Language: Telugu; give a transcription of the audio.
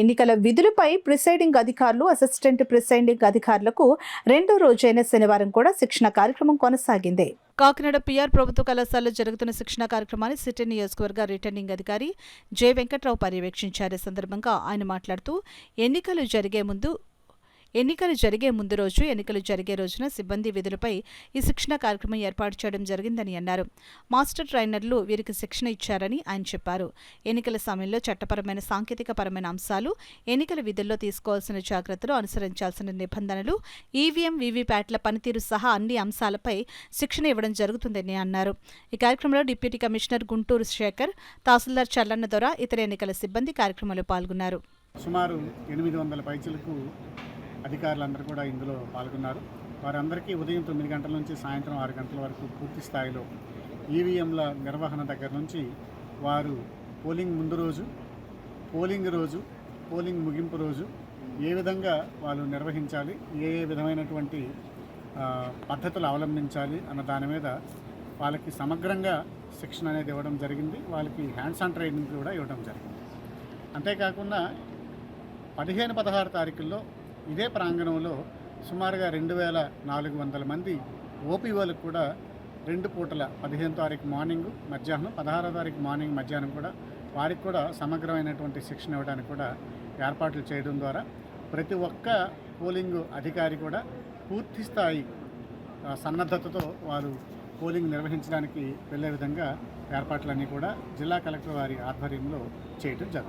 ఎన్నికల విధులపై ప్రిసైడింగ్ అధికారులు, అసిస్టెంట్ ప్రిసైడింగ్ అధికారులకు రెండో రోజైన శనివారం కూడా శిక్షణ కార్యక్రమం కొనసాగింది. కాకినాడ పిఆర్ ప్రభుత్వ కళాశాలలో జరుగుతున్న శిక్షణ కార్యక్రమాన్ని సిటీ నియోజకవర్గ రిటర్నింగ్ అధికారి జె వెంకట్రావు పర్యవేక్షించారు. ఈ సందర్భంగా ఆయన మాట్లాడుతూ ఎన్నికలు జరిగే ముందు రోజు, ఎన్నికలు జరిగే రోజున సిబ్బంది విధులపై ఈ శిక్షణ కార్యక్రమం ఏర్పాటు చేయడం జరిగిందని అన్నారు. మాస్టర్ ట్రైనర్లు వీరికి శిక్షణ ఇచ్చారని ఆయన చెప్పారు. ఎన్నికల సమయంలో చట్టపరమైన, సాంకేతికపరమైన అంశాలు, ఎన్నికల విధుల్లో తీసుకోవాల్సిన జాగ్రత్తలు, అనుసరించాల్సిన నిబంధనలు, ఈవీఎం, వీవీప్యాట్ల పనితీరు సహా అన్ని అంశాలపై శిక్షణ ఇవ్వడం జరుగుతుందని అన్నారు. ఈ కార్యక్రమంలో డిప్యూటీ కమిషనర్ గుంటూరు శేఖర్, తహసీల్దార్ చల్లన్న దొర, ఇతర ఎన్నికల సిబ్బంది కార్యక్రమంలో పాల్గొన్నారు. సుమారు 800 పైచలకు అధికారులందరూ కూడా ఇందులో పాల్గొన్నారు. వారందరికీ ఉదయం 9 గంటల నుంచి సాయంత్రం 6 గంటల వరకు పూర్తి స్థాయిలో ఈవీఎంల నిర్వహణ దగ్గర నుంచి వారు పోలింగ్ ముందు రోజు, పోలింగ్ రోజు, పోలింగ్ ముగింపు రోజు ఏ విధంగా వాళ్ళు నిర్వహించాలి, ఏ విధమైనటువంటి పద్ధతులు అవలంబించాలి అన్న దాని మీద వాళ్ళకి సమగ్రంగా శిక్షణ అనేది ఇవ్వడం జరిగింది. వాళ్ళకి హ్యాండ్స్ ఆన్ ట్రైనింగ్ కూడా ఇవ్వడం జరిగింది. అంతేకాకుండా 15-16 తారీఖుల్లో ఇదే ప్రాంగణంలో సుమారుగా 2400 మంది ఓపీఓలకు కూడా 2 పూటల 15వ తారీఖు మార్నింగ్, మధ్యాహ్నం, 16వ తారీఖు మార్నింగ్, మధ్యాహ్నం కూడా వారికి కూడా సమగ్రమైనటువంటి శిక్షణ ఇవ్వడానికి కూడా ఏర్పాట్లు చేయడం ద్వారా ప్రతి ఒక్క పోలింగ్ అధికారి కూడా పూర్తి స్థాయి సన్నద్ధతతో వారు పోలింగ్ నిర్వహించడానికి వెళ్ళే విధంగా ఏర్పాట్లన్నీ కూడా జిల్లా కలెక్టర్ వారి ఆధ్వర్యంలో చేయడం జరుగుతుంది.